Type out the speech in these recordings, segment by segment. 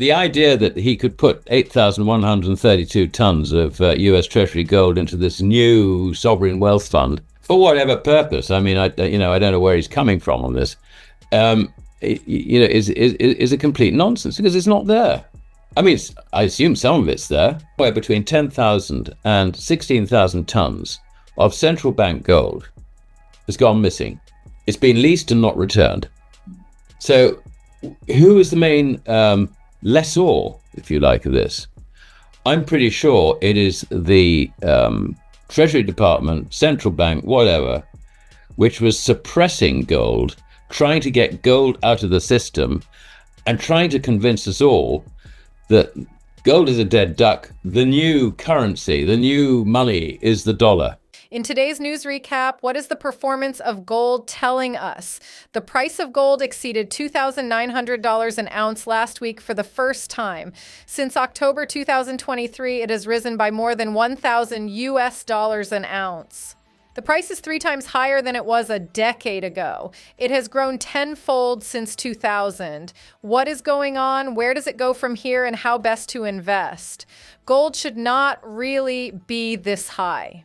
the idea that he could put 8,132 tons of US Treasury gold into this new sovereign wealth fund for whatever purpose, I mean, I don't know where he's coming from on this, is a complete nonsense because it's not there. I mean, I assume some of it's there. Where between 10,000 and 16,000 tons of central bank gold has gone missing. It's been leased and not returned. So who is the main lessor, if you like, of this? I'm pretty sure it is the Treasury Department, central bank, whatever, which was suppressing gold, trying to get gold out of the system and trying to convince us all that gold is a dead duck. The new currency, the new money is the dollar. In today's news recap, what is the performance of gold telling us? The price of gold exceeded $2,900 an ounce last week for the first time. Since October 2023, it has risen by more than $1,000 an ounce. The price is 3 times higher than it was a decade ago. It has grown tenfold since 2000. What is going on? Where does it go from here? And how best to invest? Gold should not really be this high.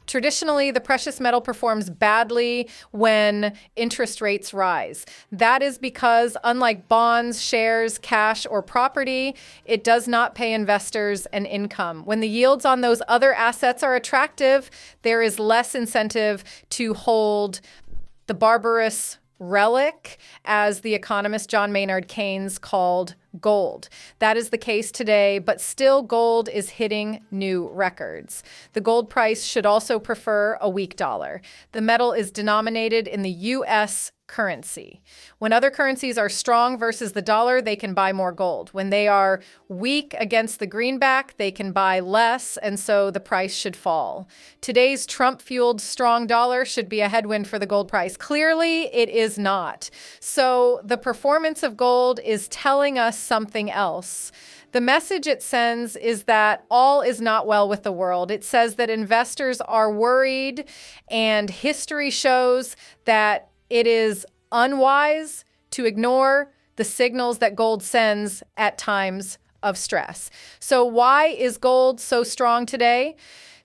Traditionally, the precious metal performs badly when interest rates rise. That is because, unlike bonds, shares, cash, or property, it does not pay investors an income. When the yields on those other assets are attractive, there is less incentive to hold the barbarous relic, as the economist John Maynard Keynes called gold. That is the case today, but still gold is hitting new records. The gold price should also prefer a weak dollar. The metal is denominated in the U.S. currency. When other currencies are strong versus the dollar, they can buy more gold. When they are weak against the greenback, they can buy less, and so the price should fall. Today's Trump-fueled strong dollar should be a headwind for the gold price. Clearly, it is not. So the performance of gold is telling us something else. The message it sends is that all is not well with the world. It says that investors are worried, and history shows that it is unwise to ignore the signals that gold sends at times of stress. So why is gold so strong today?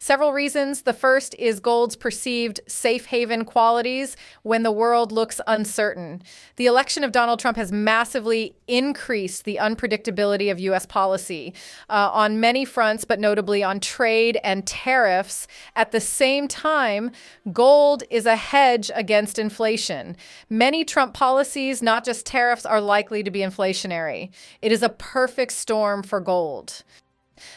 Several reasons. The first is gold's perceived safe haven qualities when the world looks uncertain. The election of Donald Trump has massively increased the unpredictability of U.S. policy on many fronts, but notably on trade and tariffs. At the same time, gold is a hedge against inflation. Many Trump policies, not just tariffs, are likely to be inflationary. It is a perfect storm for gold.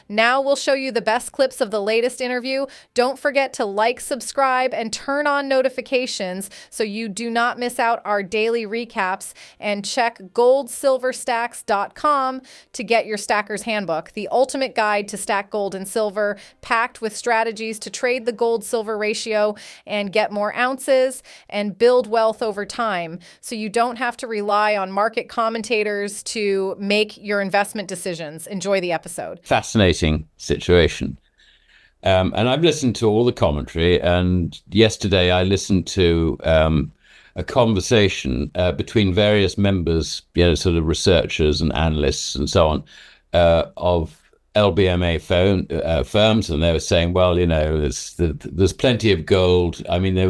Now we'll show you the best clips of the latest interview. Don't forget to like, subscribe, and turn on notifications so you do not miss out our daily recaps. And check goldsilverstacks.com to get your Stacker's Handbook, the ultimate guide to stack gold and silver, packed with strategies to trade the gold-silver ratio and get more ounces and build wealth over time, so you don't have to rely on market commentators to make your investment decisions. Enjoy the episode. Fascinating situation. And I've listened to all the commentary, and yesterday I listened to a conversation between various members, sort of researchers and analysts and so on, of LBMA firms, and they were saying, well, there's plenty of gold. I mean, they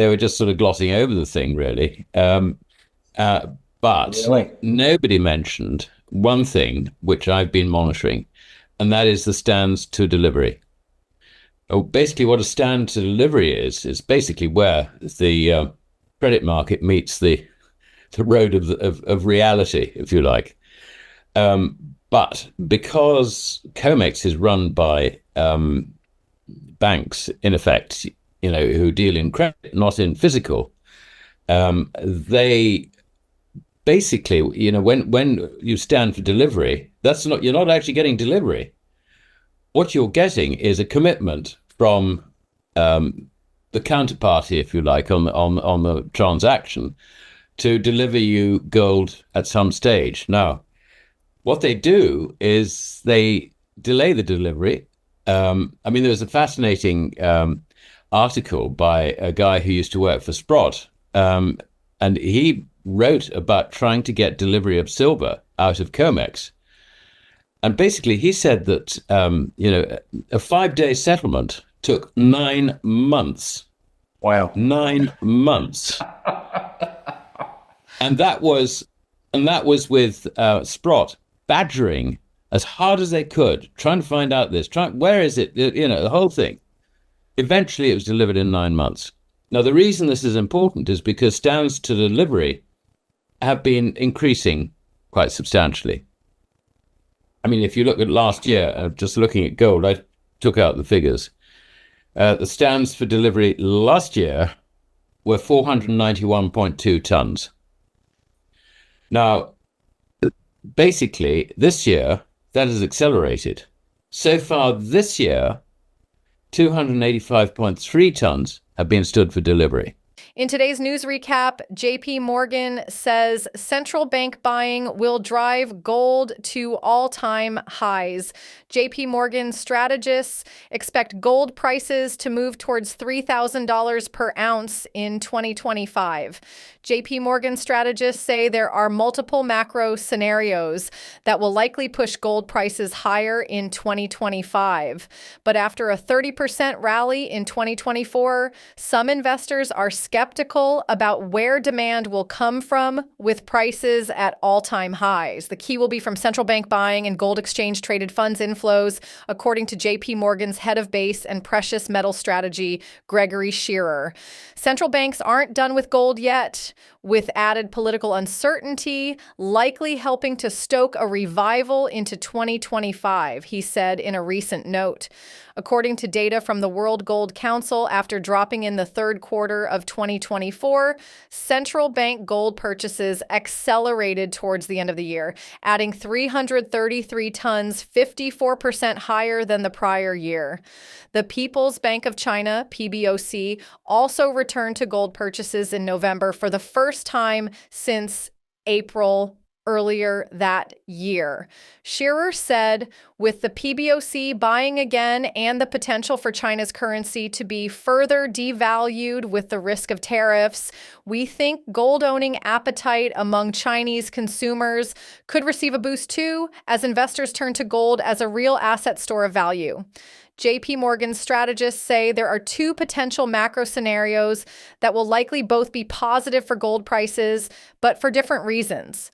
were just sort of glossing over the thing, really. But really? Nobody mentioned one thing which I've been monitoring, and that is the stands to delivery. Basically, what a stand to delivery is basically where the credit market meets the road of reality, if you like. But because COMEX is run by banks, in effect, who deal in credit, not in physical, they basically, when you stand for delivery, you're not actually getting delivery. What you're getting is a commitment from the counterparty, if you like, on the transaction to deliver you gold at some stage. Now, what they do is they delay the delivery. There was a fascinating article by a guy who used to work for Sprott, and he wrote about trying to get delivery of silver out of COMEX. And basically, he said that a 5-day settlement took 9 months. Wow. 9 months, and that was with Sprott badgering as hard as they could, trying to find out this. Where is it? The whole thing. Eventually, it was delivered in 9 months. Now, the reason this is important is because stands to delivery have been increasing quite substantially. I mean, if you look at last year, just looking at gold, I took out the figures. The stands for delivery last year were 491.2 tons. Now, basically, this year, that has accelerated. So far this year, 285.3 tons have been stood for delivery. In today's news recap, JP Morgan says central bank buying will drive gold to all-time highs. JP Morgan strategists expect gold prices to move towards $3,000 per ounce in 2025. JP Morgan strategists say there are multiple macro scenarios that will likely push gold prices higher in 2025. But after a 30% rally in 2024, some investors are skeptical about where demand will come from with prices at all-time highs. The key will be from central bank buying and gold exchange traded funds inflows, according to JP Morgan's head of base and precious metal strategy, Gregory Shearer. Central banks aren't done with gold yet, with added political uncertainty likely helping to stoke a revival into 2025, he said in a recent note. According to data from the World Gold Council, after dropping in the third quarter of 2024, central bank gold purchases accelerated towards the end of the year, adding 333 tons, 54% higher than the prior year. The People's Bank of China, PBOC, also returned to gold purchases in November for the first time since April earlier that year. Shearer said, with the PBOC buying again and the potential for China's currency to be further devalued with the risk of tariffs, we think gold owning appetite among Chinese consumers could receive a boost too, as investors turn to gold as a real asset store of value. JP Morgan strategists say there are two potential macro scenarios that will likely both be positive for gold prices, but for different reasons.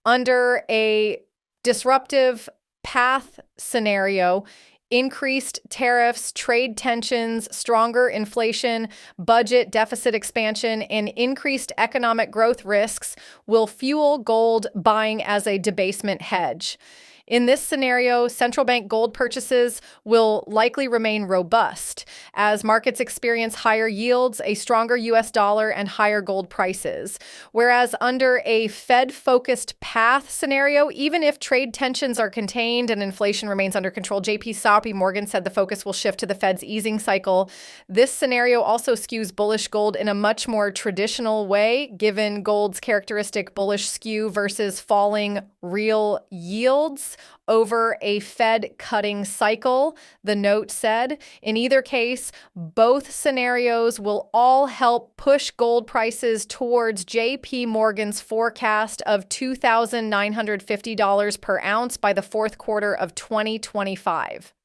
Under a disruptive path scenario, increased tariffs, trade tensions, stronger inflation, budget deficit expansion, and increased economic growth risks will fuel gold buying as a debasement hedge. In this scenario, central bank gold purchases will likely remain robust as markets experience higher yields, a stronger U.S. dollar, and higher gold prices. Whereas under a Fed-focused path scenario, even if trade tensions are contained and inflation remains under control, JP Morgan said the focus will shift to the Fed's easing cycle. This scenario also skews bullish gold in a much more traditional way, given gold's characteristic bullish skew versus falling real yields over a Fed cutting cycle, the note said. In either case, both scenarios will all help push gold prices towards JP Morgan's forecast of $2,950 per ounce by the fourth quarter of 2025.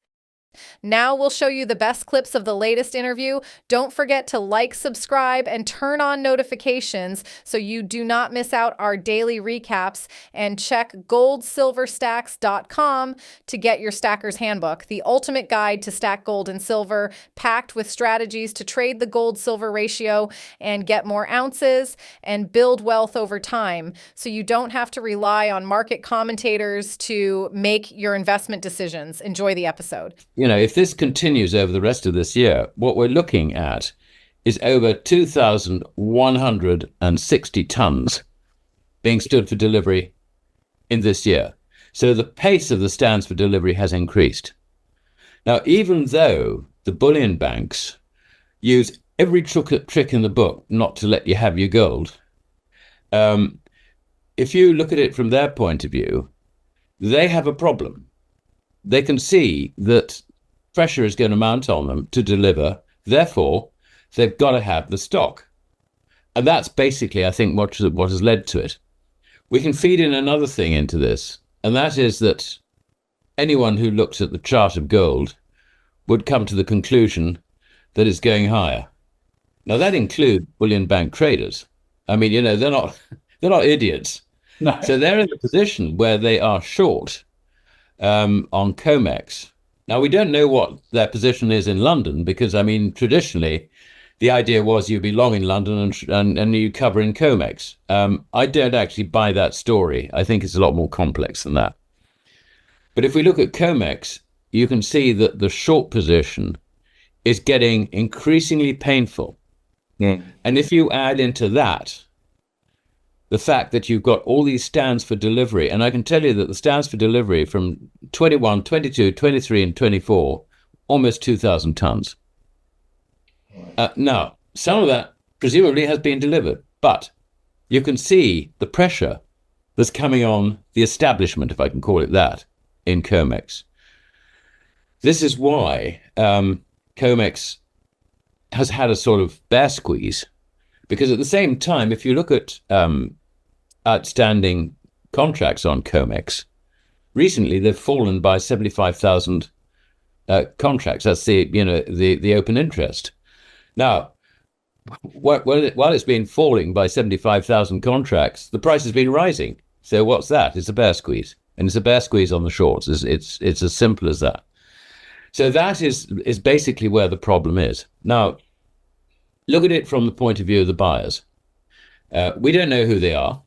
Now we'll show you the best clips of the latest interview. Don't forget to like, subscribe, and turn on notifications so you do not miss out our daily recaps. And check goldsilverstacks.com to get your Stacker's Handbook, the ultimate guide to stack gold and silver, packed with strategies to trade the gold-silver ratio and get more ounces and build wealth over time, so you don't have to rely on market commentators to make your investment decisions. Enjoy the episode. If this continues over the rest of this year, what we're looking at is over 2,160 tons being stood for delivery in this year. So the pace of the stands for delivery has increased. Now, even though the bullion banks use every trick in the book not to let you have your gold, if you look at it from their point of view, they have a problem. They can see that pressure is going to mount on them to deliver. Therefore, they've got to have the stock. And that's basically, I think, what has led to it. We can feed in another thing into this, and that is that anyone who looks at the chart of gold would come to the conclusion that it's going higher. Now that includes bullion bank traders. I mean, they're not idiots. No. So they're in a position where they are short on COMEX. Now we don't know what their position is in London because, I mean, traditionally the idea was you'd be long in London and you cover in COMEX. I don't actually buy that story. I think it's a lot more complex than that. But if we look at COMEX, you can see that the short position is getting increasingly painful. Mm. And if you add into that the fact that you've got all these stands for delivery, and I can tell you that the stands for delivery from 21, 22, 23, and 24, almost 2,000 tons. Now, some of that presumably has been delivered, but you can see the pressure that's coming on the establishment, if I can call it that, in COMEX. This is why COMEX has had a sort of bear squeeze, because at the same time, if you look at outstanding contracts on COMEX, recently they've fallen by 75,000 contracts. That's the open interest. Now, while it's been falling by 75,000 contracts, the price has been rising. So what's that? It's a bear squeeze, and it's a bear squeeze on the shorts. It's as simple as that. So that is basically where the problem is. Now, look at it from the point of view of the buyers. We don't know who they are,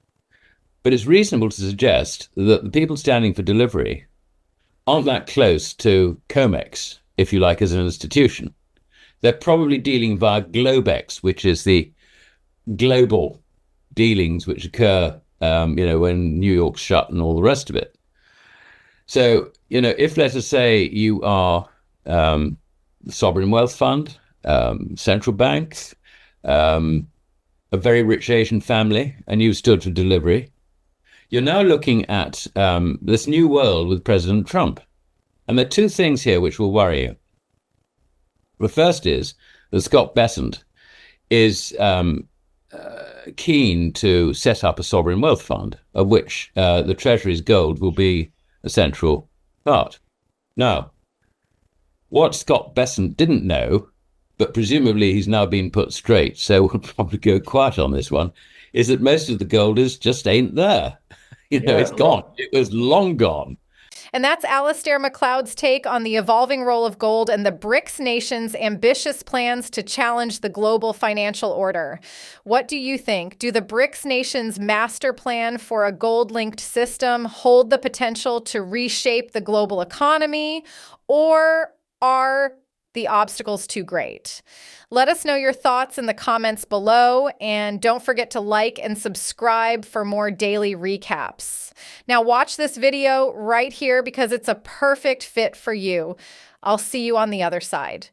but it's reasonable to suggest that the people standing for delivery aren't that close to COMEX, if you like, as an institution. They're probably dealing via Globex, which is the global dealings which occur, when New York's shut and all the rest of it. So, if, let us say, you are the sovereign wealth fund, central banks, a very rich Asian family, and you stood for delivery, you're now looking at this new world with President Trump. And there are two things here which will worry you. The first is that Scott Bessent is keen to set up a sovereign wealth fund, of which the Treasury's gold will be a central part. Now, what Scott Bessent didn't know, but presumably he's now been put straight, so we'll probably go quiet on this one, is that most of the gold just ain't there. It's gone. It was long gone. And that's Alasdair Macleod's take on the evolving role of gold and the BRICS nations' ambitious plans to challenge the global financial order. What do you think? Do the BRICS nations' master plan for a gold-linked system hold the potential to reshape the global economy, or are the obstacles too great? Let us know your thoughts in the comments below, and don't forget to like and subscribe for more daily recaps. Now watch this video right here because it's a perfect fit for you. I'll see you on the other side.